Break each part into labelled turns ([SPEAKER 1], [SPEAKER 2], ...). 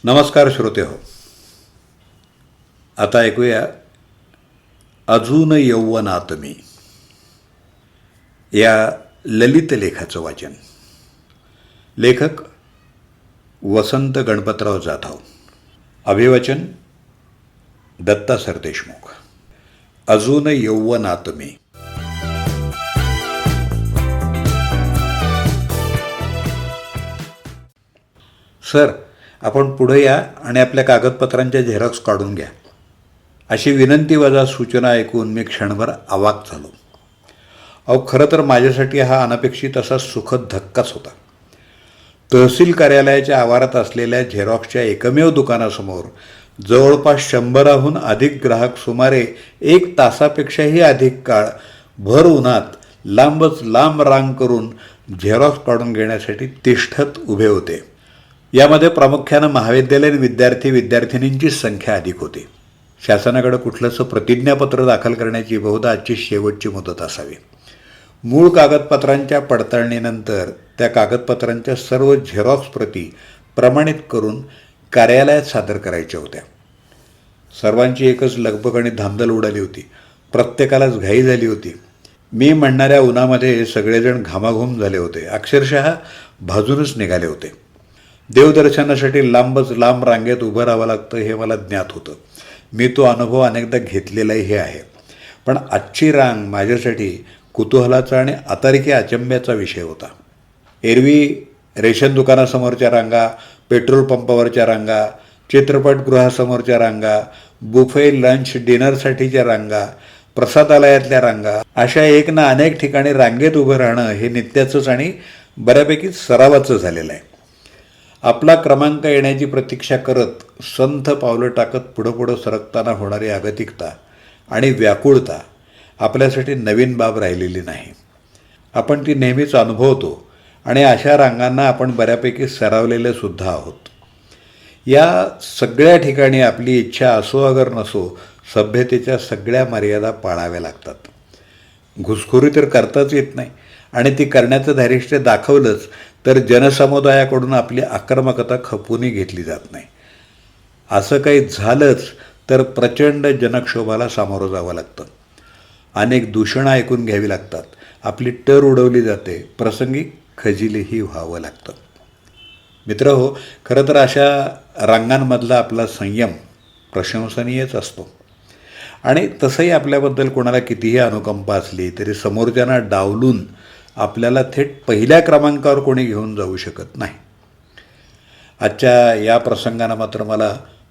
[SPEAKER 1] नमस्कार श्रोते हो. आता ऐकूया अजून यौवनात मी या ललित लेखाचं वाचन. लेखक वसंत गणपतराव जाधव. अभिवाचन दत्ता सरदेशमुख. अजून यौवनात मी. सर, आपण पुढे या आणि आपल्या कागदपत्रांच्या झेरॉक्स काढून घ्या, अशी विनंती वजा सूचना ऐकून मी क्षणभर अवाक झालो. खरं तर माझ्यासाठी हा अनपेक्षित असा सुखद धक्काच होता. तहसील कार्यालयाच्या आवारात असलेल्या झेरॉक्सच्या एकमेव दुकानासमोर जवळपास 100हून अधिक ग्राहक सुमारे 1 तासापेक्षाही अधिक काळ भर उन्हात लांबच लांब रांग करून झेरॉक्स काढून घेण्यासाठी तिष्ठत उभे होते. यामध्ये प्रामुख्यानं महाविद्यालयीन विद्यार्थी-विद्यार्थिनींचीच संख्या अधिक होती. शासनाकडे कुठलंसं प्रतिज्ञापत्र दाखल करण्याची बहुधा आजची शेवटची मुदत असावी. मूळ कागदपत्रांच्या पडताळणीनंतर त्या कागदपत्रांच्या सर्व झेरॉक्स प्रती प्रमाणित करून कार्यालयात सादर करायच्या होत्या. सर्वांची एकच लगबग आणि धांदल उडाली होती. प्रत्येकालाच घाई झाली होती. मी म्हणणाऱ्या उन्हामध्ये सगळेजण घामाघूम झाले होते. अक्षरशः भाजूनच निघाले होते. देवदर्शनासाठी लांबच लांब रांगेत उभं राहावं लागतं हे मला ज्ञात होतं. मी तो अनुभव अनेकदा घेतलेलाही आहे. पण आजची रांग माझ्यासाठी कुतूहलाचा आणि अतार्किक अचंब्याचा विषय होता. एरवी रेशन दुकानासमोरच्या रांगा, पेट्रोल पंपावरच्या रांगा, चित्रपटगृहासमोरच्या रांगा, बुफे लंच डिनरसाठीच्या रांगा, प्रसादालयातल्या रांगा, अशा एक ना अनेक ठिकाणी रांगेत उभं राहणं हे नित्याचंच आणि बऱ्यापैकी सरावाचं झालेलं आहे. आपला क्रमांक येण्याची प्रतीक्षा करत संथ पावलं टाकत पुढं सरकताना होणारी अगतिकता आणि व्याकुळता आपल्यासाठी नवीन बाब राहिलेली नाही. आपण ती नेहमीच अनुभवतो आणि अशा रांगांना आपण बऱ्यापैकी सरावलेले सुद्धा आहोत. या सगळ्या ठिकाणी आपली इच्छा असो अगर नसो, सभ्यतेच्या सगळ्या मर्यादा पाळाव्या लागतात. घुसखोरी तर करताच येत नाही आणि ती करण्याचं धारिष्ट्य दाखवलंच तर जनसमुदायाकडून आपली आक्रमकता खपूनही घेतली जात नाही. असं काही झालंच तर प्रचंड जनक्षोभाला सामोरं जावं लागतं. अनेक दूषणं ऐकून घ्यावी लागतात. आपली टर उडवली जाते. प्रसंगी खजिलेही व्हावं लागतं. मित्रहो, खरं तर अशा रांगांमधला आपला संयम प्रशंसनीयच असतो. आणि तसंही आपल्याबद्दल कोणाला कितीही अनुकंपा असली तरी समोरच्यांना डावलून आपल्याला थेट पहिल्या क्रमांकावर कोणी घेऊन जाऊ शकत नाही. आजच्या या प्रसंगानं मात्र मला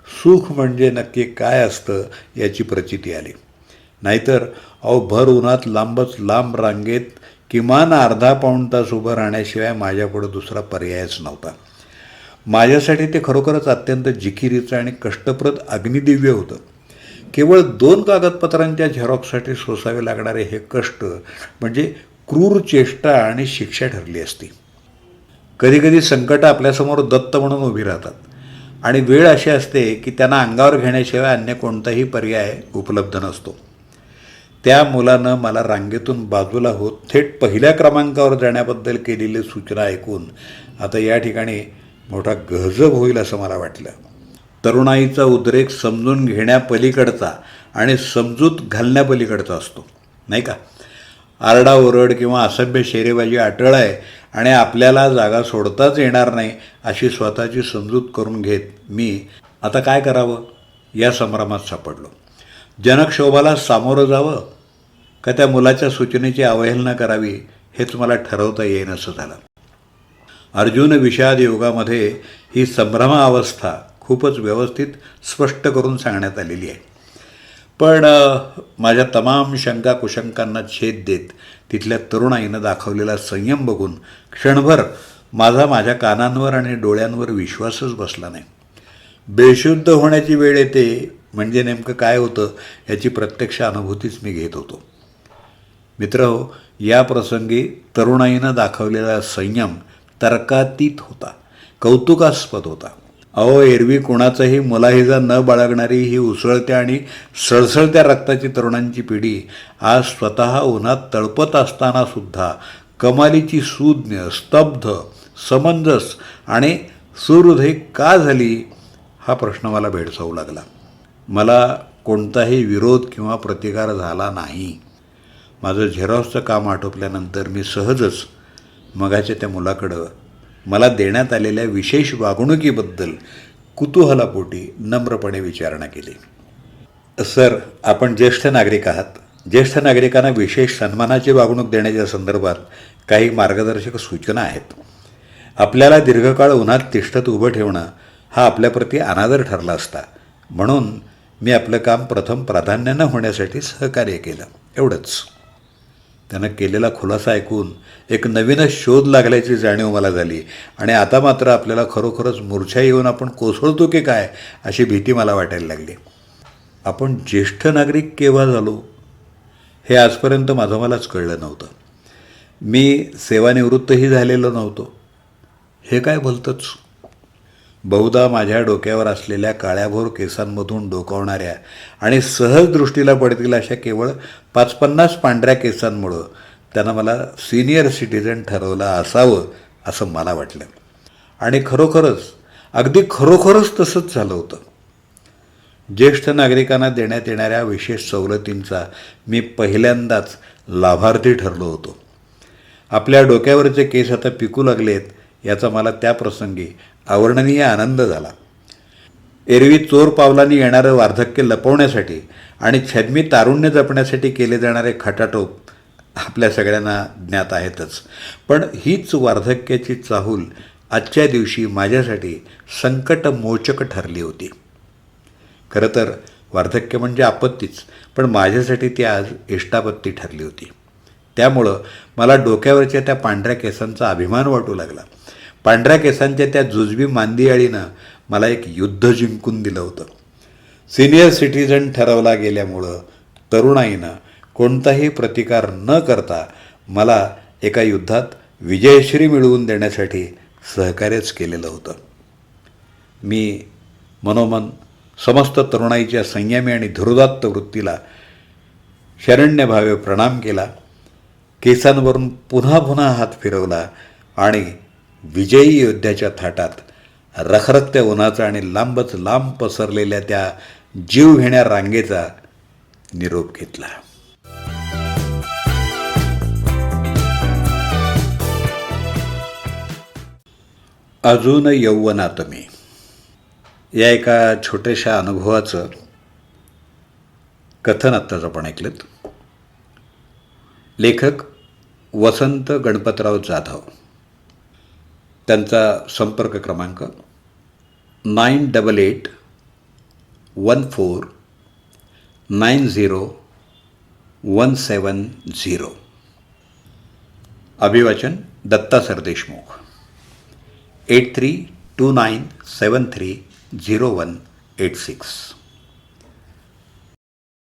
[SPEAKER 1] सुख म्हणजे नक्की काय असतं याची प्रचिती आली. नाहीतर भर उन्हात लांबच लांब रांगेत किमान अर्धा पाऊण तास उभं राहण्याशिवाय माझ्यापुढं दुसरा पर्यायच नव्हता. माझ्यासाठी ते खरोखरच अत्यंत जिकिरीचं आणि कष्टप्रद अग्निदिव्य होतं. केवळ 2 कागदपत्रांच्या झेरॉक्ससाठी सोसावे लागणारे हे कष्ट म्हणजे क्रूर चेष्टा आणि शिक्षा ठरली असती. कधीकधी संकटं आपल्यासमोर दत्त म्हणून उभी राहतात आणि वेळ अशी असते की त्यांना अंगावर घेण्याशिवाय अन्य कोणताही पर्याय उपलब्ध नसतो. त्या मुलानं मला रांगेतून बाजूला होत थेट पहिल्या क्रमांकावर जाण्याबद्दल केलेली सूचना ऐकून आता या ठिकाणी मोठा गजब होईल असं मला वाटलं. तरुणाईचा उद्रेक समजून घेण्यापलीकडचा आणि समजूत घालण्यापलीकडचा असतो, नाही का? आरडाओरड किंवा असभ्य शेरेबाजी अटळ आहे आणि आपल्याला जागा सोडताच येणार नाही अशी स्वतःची समजूत करून घेत मी आता काय करावं या संभ्रमात सापडलो. जनक्षोभाला सामोरं जावं का त्या मुलाच्या सूचनेची अवहेलना करावी हेच मला ठरवता येईनसं झालं. अर्जुन विषाद योगामध्ये ही संभ्रमावस्था खूपच व्यवस्थित स्पष्ट करून सांगण्यात आलेली आहे. पण माझ्या तमाम शंका कुशंकांना छेद देत तिथल्या तरुणाईनं दाखवलेला संयम बघून क्षणभर माझ्या कानांवर आणि डोळ्यांवर विश्वासच बसला नाही. बेशुद्ध होण्याची वेळ येते म्हणजे नेमकं काय होतं याची प्रत्यक्ष अनुभूतीच मी घेत होतो. मित्रहो, या प्रसंगी तरुणाईनं दाखवलेला संयम तर्कातीत होता, कौतुकास्पद होता. एरवी कुणाचाही मुलाहिजा न बाळगणारी ही उसळत्या आणि सळसळत्या रक्ताची तरुणांची पिढी आज स्वतः उन्हात तळपत असतानासुद्धा कमालीची सूज्ञ, स्तब्ध, समंजस आणि सुहृदय का झाली हा प्रश्न मला भेडसावू लागला. मला कोणताही विरोध किंवा प्रतिकार झाला नाही. माझं झेरॉक्सचं काम आटोपल्यानंतर मी सहजच मगाच्या त्या मुलाकडं मला देण्यात आलेल्या विशेष वागणुकीबद्दल कुतूहलापोटी नम्रपणे विचारणा केली. सर, आपण ज्येष्ठ नागरिक आहात. ज्येष्ठ नागरिकांना विशेष सन्मानाची वागणूक देण्याच्या संदर्भात काही मार्गदर्शक सूचना आहेत. आपल्याला दीर्घकाळ उन्हात तिष्ठत उभं ठेवणं हा आपल्याप्रती अनादर ठरला असता. म्हणून मी आपलं काम प्रथम प्राधान्यानं होण्यासाठी सहकार्य केलं, एवढंच. त्यानं केलेला खुलासा ऐकून एक नवीनच शोध लागल्याची जाणीव मला झाली आणि आता मात्र आपल्याला खरोखरच मूर्छा येऊन आपण कोसळतो की काय अशी भीती मला वाटायला लागली. आपण ज्येष्ठ नागरिक केव्हा झालो हे आजपर्यंत माझं मलाच कळलं नव्हतं. मी सेवानिवृत्तही झालेलो नव्हतो. हे काय भलतंच. बहुधा माझ्या डोक्यावर असलेल्या काळ्याभोर केसांमधून डोकावणाऱ्या आणि सहज दृष्टीला पडतील अशा केवळ 50-50 पांढऱ्या केसांमुळं त्यानं मला सिनियर सिटीजन ठरवलं असावं असं मला वाटलं. आणि अगदी खरोखरच तसंच झालं होतं. ज्येष्ठ नागरिकांना देण्यात येणाऱ्या विशेष सवलतींचा मी पहिल्यांदाच लाभार्थी ठरलो होतो. आपल्या डोक्यावरचे केस आता पिकू लागलेत याचा मला त्या प्रसंगी अवर्णनीय आनंद झाला. एरवी चोर पावलांनी येणारं वार्धक्य लपवण्यासाठी आणि छद्मी तारुण्य जपण्यासाठी केले जाणारे खटाटोप आपल्या सगळ्यांना ज्ञात आहेतच. पण हीच वार्धक्याची चाहूल आजच्या दिवशी माझ्यासाठी संकटमोचक ठरली होती. खरं तर वार्धक्य म्हणजे आपत्तीच, पण माझ्यासाठी ती आज इष्टापत्ती ठरली होती. त्यामुळं मला डोक्यावरच्या त्या पांढऱ्या केसांचा अभिमान वाटू लागला. पांढऱ्या केसांच्या त्या जुजबी मांदियाळीनं मला एक युद्ध जिंकून दिलं होतं. सिनियर सिटीजन ठरवला गेल्यामुळं तरुणाईनं कोणताही प्रतिकार न करता मला एका युद्धात विजयश्री मिळवून देण्यासाठी सहकार्यच केलेलं होतं. मी मनोमन समस्त तरुणाईच्या संयमी आणि धुरोदात्त वृत्तीला शरण्यभावे प्रणाम केला. केसांवरून पुन्हा पुन्हा हात फिरवला आणि विजयी योद्ध्याच्या थाटात रखरखत्या उन्हाचा आणि लांबच लांब पसरलेल्या त्या जीवघेण्या रांगेचा निरोप घेतला. अजून यौवनात मी या एका छोट्याशा अनुभवाचं कथन आत्ताच आपण ऐकलं. लेखक वसंत गणपतराव जाधव. त्यांचा संपर्क क्रमांक 9888149017. अभिवाचन दत्ता सरदेशमुख. 8329730186.